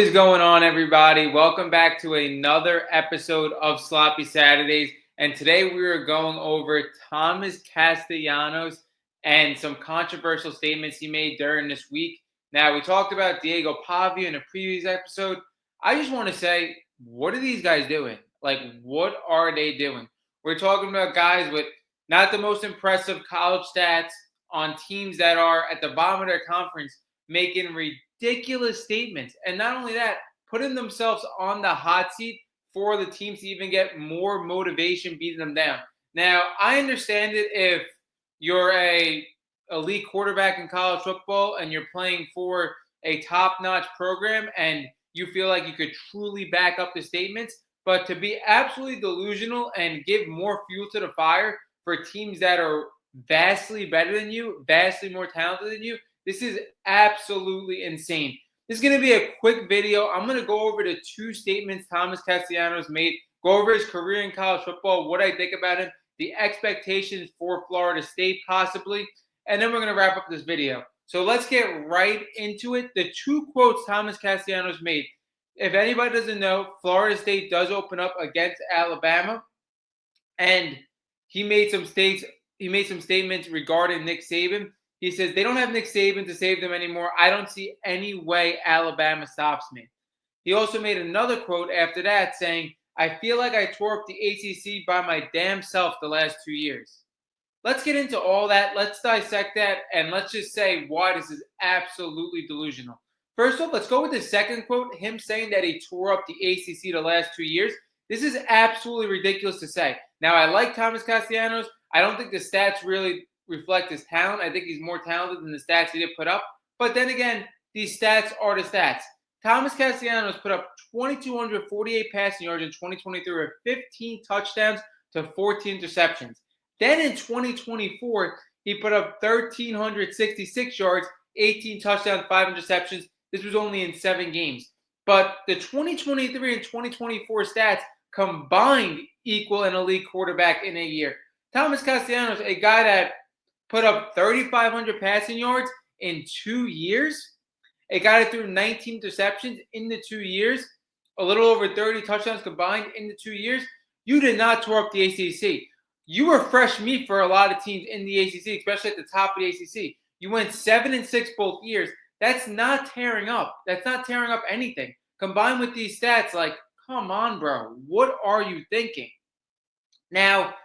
What is going on, everybody? Welcome back to another episode of Sloppy Saturdays. And today we are going over Thomas Castellanos and some controversial statements he made during this week. Now, we talked about Diego Pavia in a previous episode. I just want to say, what are these guys doing? Like, what are they doing? We're talking about guys with not the most impressive college stats on teams that are at the bottom of their conference making ridiculous statements. And not only that, putting themselves on the hot seat for the teams to even get more motivation beating them down. Now, I understand it if you're a elite quarterback in college football and you're playing for a top-notch program and you feel like you could truly back up the statements, but to be absolutely delusional and give more fuel to the fire for teams that are vastly better than you, vastly more talented than you, this is absolutely insane. This is going to be a quick video. I'm going to go over the two statements Thomas Castellanos made, go over his career in college football, what I think about him, the expectations for Florida State possibly, and then we're going to wrap up this video. So let's get right into it. The two quotes Thomas Castellanos made. If anybody doesn't know, Florida State does open up against Alabama, and he made some statements regarding Nick Saban. He says, they don't have Nick Saban to save them anymore. I don't see any way Alabama stops me. He also made another quote after that saying, I feel like I tore up the ACC by my damn self the last 2 years. Let's get into all that. Let's dissect that. And let's just say why this is absolutely delusional. First off, let's go with the second quote, him saying that he tore up the ACC the last 2 years. This is absolutely ridiculous to say. Now, I like Thomas Castellanos. I don't think the stats really reflect his talent. I think he's more talented than the stats he did put up. But then again, these stats are the stats. Thomas Castellanos put up 2,248 passing yards in 2023 with 15 touchdowns to 14 interceptions. Then in 2024, he put up 1,366 yards, 18 touchdowns, 5 interceptions. This was only in 7 games. But the 2023 and 2024 stats combined equal an elite quarterback in a year. Thomas Castellanos, a guy that put up 3,500 passing yards in 2 years, a guy that threw 19 interceptions in the 2 years, a little over 30 touchdowns combined in the 2 years. You did not tear up the ACC. You were fresh meat for a lot of teams in the ACC, especially at the top of the ACC. You went 7-6 both years. That's not tearing up. That's not tearing up anything. Combined with these stats, like, come on, bro. What are you thinking? Now,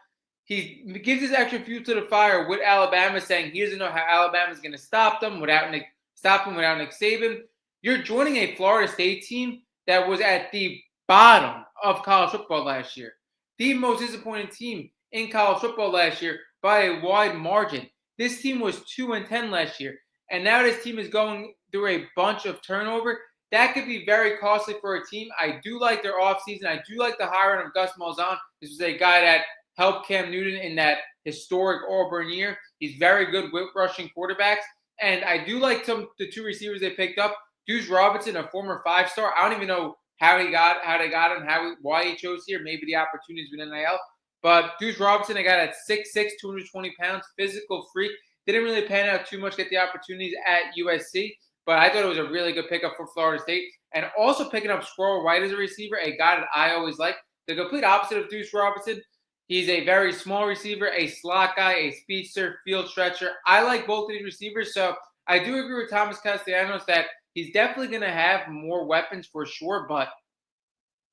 he gives his extra fuel to the fire with Alabama, saying he doesn't know how Alabama's going to stop them without Nick Saban. You're joining a Florida State team that was at the bottom of college football last year. The most disappointing team in college football last year by a wide margin. This team was 2-10 last year, and now this team is going through a bunch of turnover. That could be very costly for a team. I do like their offseason. I do like the hiring of Gus Malzahn. This was a guy that helped Cam Newton in that historic Auburn year. He's very good with rushing quarterbacks. And I do like the two receivers they picked up. Deuce Robinson, a former 5-star. I don't even know how they got him, why he chose here. Maybe the opportunities with NIL. But Deuce Robinson, a guy that's 6'6", 220 pounds, physical freak. Didn't really pan out too much, get the opportunities at USC. But I thought it was a really good pickup for Florida State. And also picking up Squirrel White as a receiver, a guy that I always like. The complete opposite of Deuce Robinson. He's a very small receiver, a slot guy, a speedster, field stretcher. I like both of these receivers. So I do agree with Thomas Castellanos that he's definitely going to have more weapons for sure. But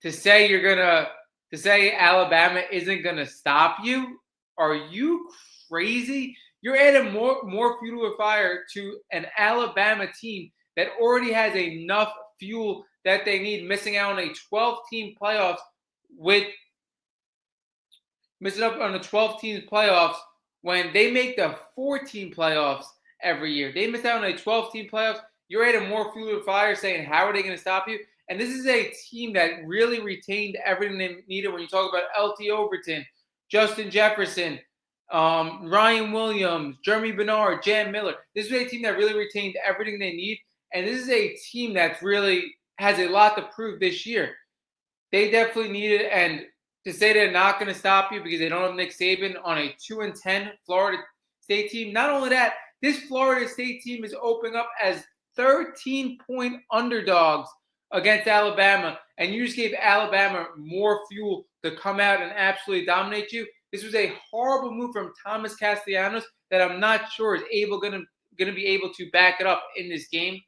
to say Alabama isn't going to stop you, are you crazy? You're adding more fuel to fire to an Alabama team that already has enough fuel that they need, missing out on a 12-team playoffs when they make the 14 playoffs every year. They miss out on a 12-team playoffs. You're adding more fuel to the fire saying, how are they going to stop you? And this is a team that really retained everything they needed when you talk about LT Overton, Justin Jefferson, Ryan Williams, Jeremy Bernard, Jan Miller. This is a team that really retained everything they need. And this is a team that really has a lot to prove this year. They definitely need it. And to say they're not going to stop you because they don't have Nick Saban on a 2-10 Florida State team. Not only that, this Florida State team is opening up as 13-point underdogs against Alabama, and you just gave Alabama more fuel to come out and absolutely dominate you. This was a horrible move from Thomas Castellanos that I'm not sure is going to be able to back it up in this game.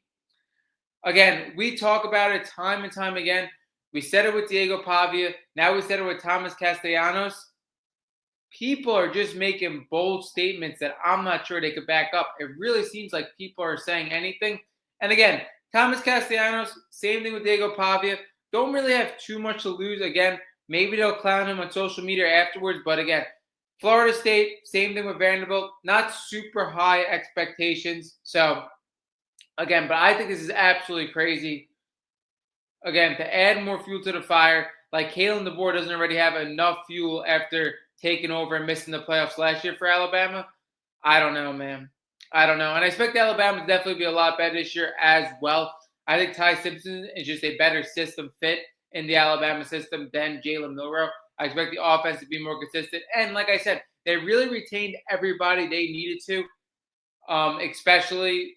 Again, we talk about it time and time again. We said it with Diego Pavia. Now we said it with Thomas Castellanos. People are just making bold statements that I'm not sure they could back up. It really seems like people are saying anything. And again, Thomas Castellanos, same thing with Diego Pavia. Don't really have too much to lose. Again, maybe they'll clown him on social media afterwards. But again, Florida State, same thing with Vanderbilt. Not super high expectations. So, again, but I think this is absolutely crazy. Again, to add more fuel to the fire, like Kalen DeBoer doesn't already have enough fuel after taking over and missing the playoffs last year for Alabama. I don't know, man. I don't know. And I expect Alabama to definitely be a lot better this year as well. I think Ty Simpson is just a better system fit in the Alabama system than Jalen Milroe. I expect the offense to be more consistent. And like I said, they really retained everybody they needed to, especially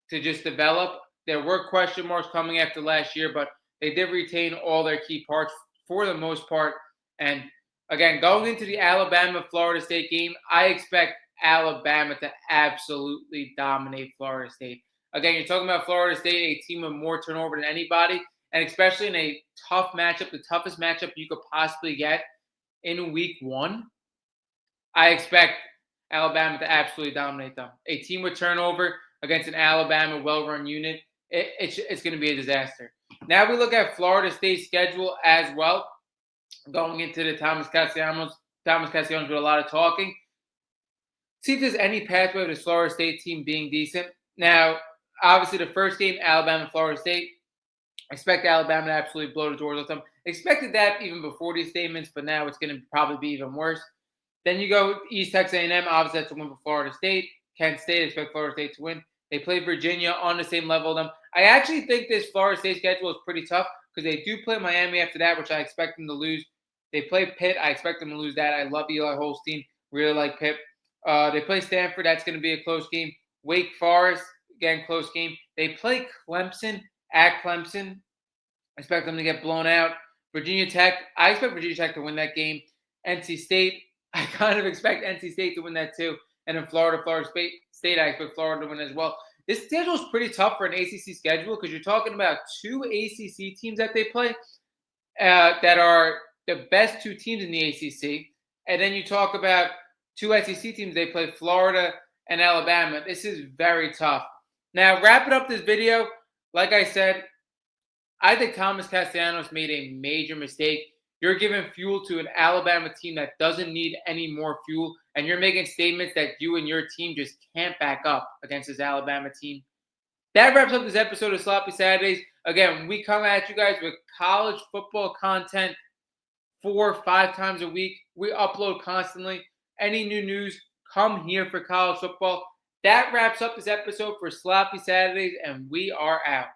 to just develop. There were question marks coming after last year, but they did retain all their key parts for the most part. And again, going into the Alabama-Florida State game, I expect Alabama to absolutely dominate Florida State. Again, you're talking about Florida State, a team with more turnover than anybody, and especially in a tough matchup, the toughest matchup you could possibly get in week one. I expect Alabama to absolutely dominate them. A team with turnover against an Alabama well-run unit, it's going to be a disaster. Now we look at Florida State's schedule as well. Going into the Thomas Castellanos with a lot of talking. See if there's any pathway of this Florida State team being decent. Now, obviously, the first game, Alabama, Florida State. Expect Alabama to absolutely blow the doors with them. Expected that even before these statements, but now it's going to probably be even worse. Then you go East Texas A&M. Obviously, that's a win for Florida State. Kent State, expect Florida State to win. They play Virginia on the same level of them. I actually think this Florida State schedule is pretty tough because they do play Miami after that, which I expect them to lose. They play Pitt. I expect them to lose that. I love Eli Holstein. Really like Pitt. They play Stanford. That's going to be a close game. Wake Forest, again, close game. They play Clemson at Clemson. I expect them to get blown out. Virginia Tech. I expect Virginia Tech to win that game. NC State. I kind of expect NC State to win that too. And in Florida State, I expect Florida to win as well. This schedule is pretty tough for an ACC schedule because you're talking about two ACC teams that they play that are the best two teams in the ACC. And then you talk about two SEC teams. They play Florida and Alabama. This is very tough. Now, wrapping up this video, like I said, I think Thomas Castellanos made a major mistake. You're giving fuel to an Alabama team that doesn't need any more fuel, and you're making statements that you and your team just can't back up against this Alabama team. That wraps up this episode of Sloppy Saturdays. Again, we come at you guys with college football content 4 or 5 times a week. We upload constantly. Any new news, come here for college football. That wraps up this episode for Sloppy Saturdays, and we are out.